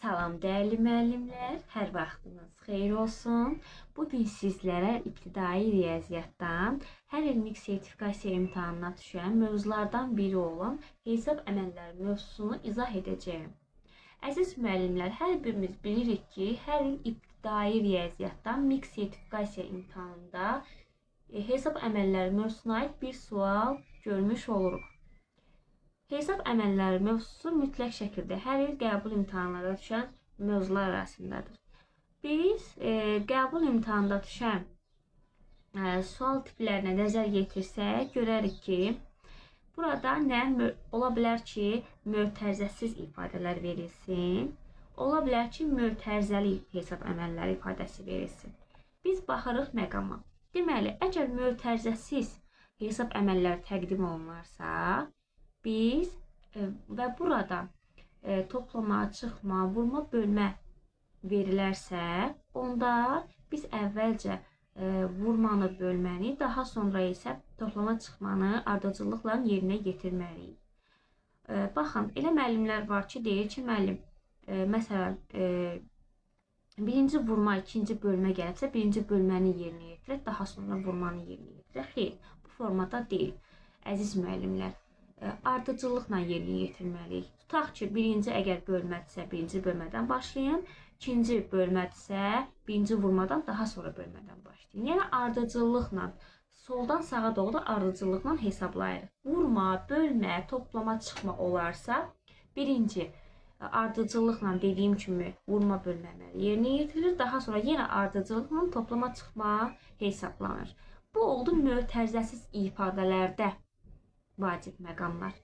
Salam dəyərli müəllimlər, hər vaxtınız xeyir olsun. Bugün sizlərə ibtidai riyaziyyatdan hər illik sertifikasiya imtahanına düşən mövzulardan biri olan hesab əməlləri mövzusunu izah edəcəyim. Əziz müəllimlər, hər birimiz bilirik ki, hər il ibtidai riyaziyyatdan MIK sertifikasiya imtahanında hesab əməlləri mövzusuna aid bir sual görmüş oluruq. Hesab əməlləri mövzusu mütləq şəkildə hər il qəbul imtahanlara düşən mövzular arasındadır. Biz qəbul imtahanında düşən sual tiplərinə nəzər yetirsək, görərik ki, burada ola bilər ki, mötərizəsiz ifadələr verilsin, ola bilər ki, mötərizəli hesab əməlləri ifadəsi verilsin. Biz baxırıq məqama. Deməli, əgər mötərizəsiz hesab əməlləri təqdim olunarsa, biz və burada toplama, çıxma, vurma, bölmə verilərsə, onda biz əvvəlcə vurmanı, bölməni, daha sonra isə toplama, çıxmanı ardıcıllıqla yerinə yetirməliyik. Baxın, elə müəllimlər var ki, deyir ki, müəllim, məsələn, birinci vurma, ikinci bölmə gəlibsə, birinci bölməni yerinə yetirək, daha sonra vurmanı yerinə yetirək. Xeyr, bu formada deyil. Əziz müəllimlər, ardıcıllıqla yerinə yetirməliyik. Tutaq ki, birinci əgər bölmədirsə, birinci bölmədən başlayın, ikinci bölmədirsə, birinci vurmadan, daha sonra bölmədən başlayın. Yəni, ardıcıllıqla, soldan sağa doğru ardıcıllıqla hesablayırıq. Vurma, bölmə, toplama, çıxma olarsa, birinci ardıcıllıqla dediyim kimi vurma, bölmə əməli yerinə yetirilir. Daha sonra yenə ardıcıllıqla toplama, çıxma hesablanır. Bu oldu mötərizəsiz ifadələrdə vacib məqamlar.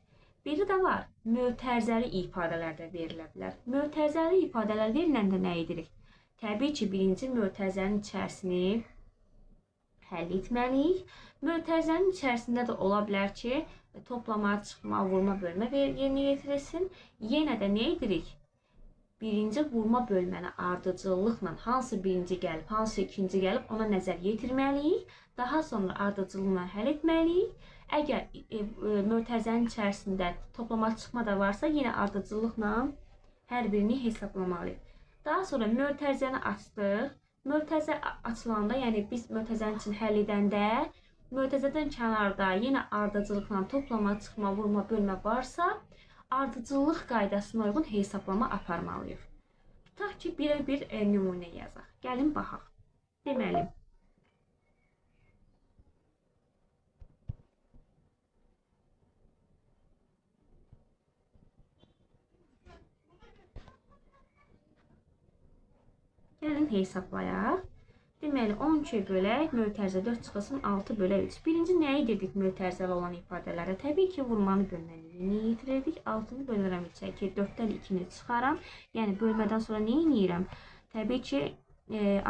Biri də var, mötərizəli ifadələr də verilə bilər. Mötərizəli ifadələr veriləndə nə edirik? Təbii ki, birinci mötərizənin içərisini həll etməliyik. Mötərizənin içərisində də ola bilər ki, toplama, çıxma, vurma, bölmə yerinə yetirilsin. Yenə də nə edirik? Birinci vurma bölməni ardıcıllıqla hansı birinci gəlib, hansı ikinci gəlib, ona nəzər yetirməliyik. Daha sonra ardıcıllıqla həll etməliyik. Əgər mötərizənin içərisində toplama, çıxma da varsa, yenə ardıcıllıqla hər birini hesablamalıyıq. Daha sonra mötərizəni açdıq. Mötərizə açılanda, yəni biz mötərizənin için həll edəndə, mötərizədən kənarda yenə ardıcıllıqla toplama, çıxma, vurma, bölmə varsa, ardıcıllıq qaydasına uyğun hesablama aparmalıyıq. Tutaq ki, bir nümunə yazaq. Gəlin, baxaq. Deməli, gəlin hesablayaq. Deməli, 12 bölək mötərizə 4 çıxılsın 6 bölək 3. Birinci nəyi dedik mötərizəli olan ifadələrə? Təbii ki, vurmanı bölməni yerinə yetirirdik. 6-nı bölürəm 3-ə ki, 4-dən 2-ni çıxaram. Yəni, bölmədən sonra nə edirəm? Təbii ki,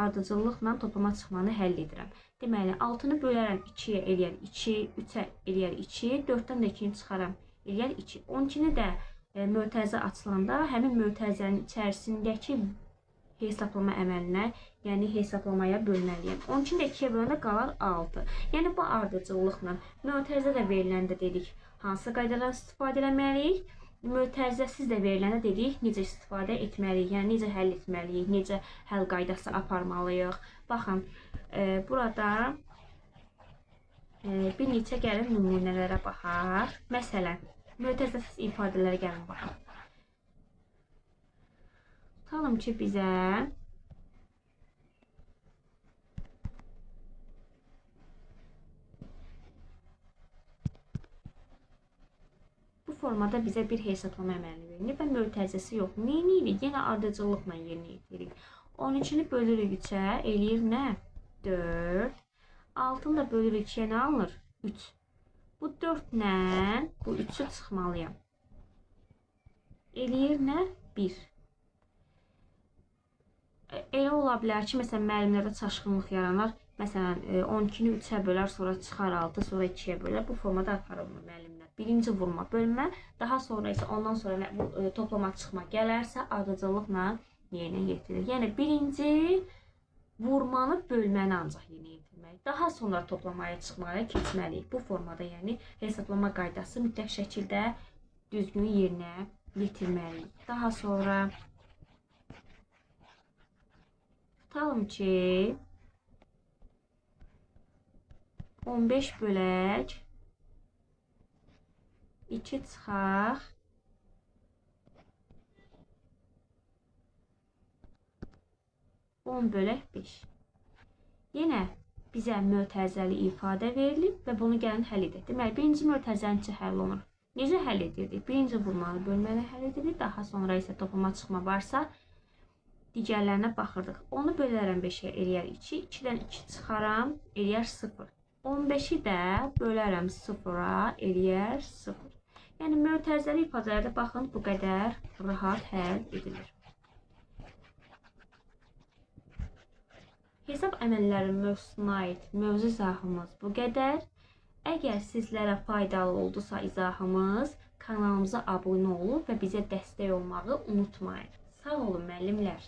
ardıcıllıqla toplama, çıxmanı həll edirəm. Deməli, 6-nı bölərəm 2-yə eləyər 2, 3-ə eləyər 2, 4-dən də 2-ni çıxaram eləyər 2. 12-ni də mötərizə açılanda həmin mötərizənin içərisindəki hesablama əməlinə, yəni hesablamaya bölməliyəm. 12-ni də 2-yə böləndə qalar 6. Yəni, bu ardıcıllıqla mötərizə də veriləndə dedik, hansı qaydadan istifadə etməliyik? Mötərizəsiz də veriləndə dedik, necə istifadə etməliyik, yəni necə həll etməliyik, necə həll qaydası aparmalıyıq. Baxın, burada bir neçə gəlin nümunələrə baxaq. Məsələn, mötərizəsiz ifadələrə gəlin baxaq. Tutalım ki, bizə bu formada bizə bir hesablama əməli verilir və mötərizəsi yox. Nə edirik? Yenə ardıcıllıqla yerinə yetiririk. 12-ni bölürük 3-ə, eləyir nə? 4. 6-nı da bölürük 2-yə, nə alınır? 3. Bu 4-lə bu 3-ü çıxmalıyam. Eləyir nə? 1. Elə ola bilər ki, məsələn, müəllimlərdə çaşqınlıq yaranar. Məsələn, 12-ni 3-ə bölər, sonra çıxar 6, sonra 2-yə bölər. Bu formada aparılmır müəllimlər. Birinci vurma, bölmə, daha sonra isə ondan sonra toplama, çıxma gələrsə, ardıcıllıqla yerinə yetirilir. Yəni, birinci vurmanı, bölməni ancaq yerinə yetirməliyik. Daha sonra toplamaya, çıxmaya keçməliyik. Bu formada, yəni, hesablama qaydası mütləq şəkildə düzgün yerinə yetirməliyik. Daha sonra Tutalım ki 15 bölək 2 çıxaq 10 bölək 5. Yenə bizə mötərizəli ifadə verilib və bunu gəlin həll edək. Deməli, birinci mötərizənin içi həll olunur. Necə həll edirdik? Birinci vurmalı bölməni həll edirdik. Daha sonra isə toplama çıxma varsa digərlərinə baxırdıq. 10-u bölərəm 5-ə eləyər 2. 2-dən 2 çıxaram, eləyər 0. 15-i də bölərəm 0-a, eləyər 0. Yəni, mötərizəli ifadələrdə baxın, bu qədər rahat həll edilir. Hesab əməllərinin mövzusuna aid mövzu izahımız bu qədər. Əgər sizlərə faydalı oldusa izahımız, kanalımıza abunə olub və bizə dəstək olmağı unutmayın. Sağ olun müəllimlər.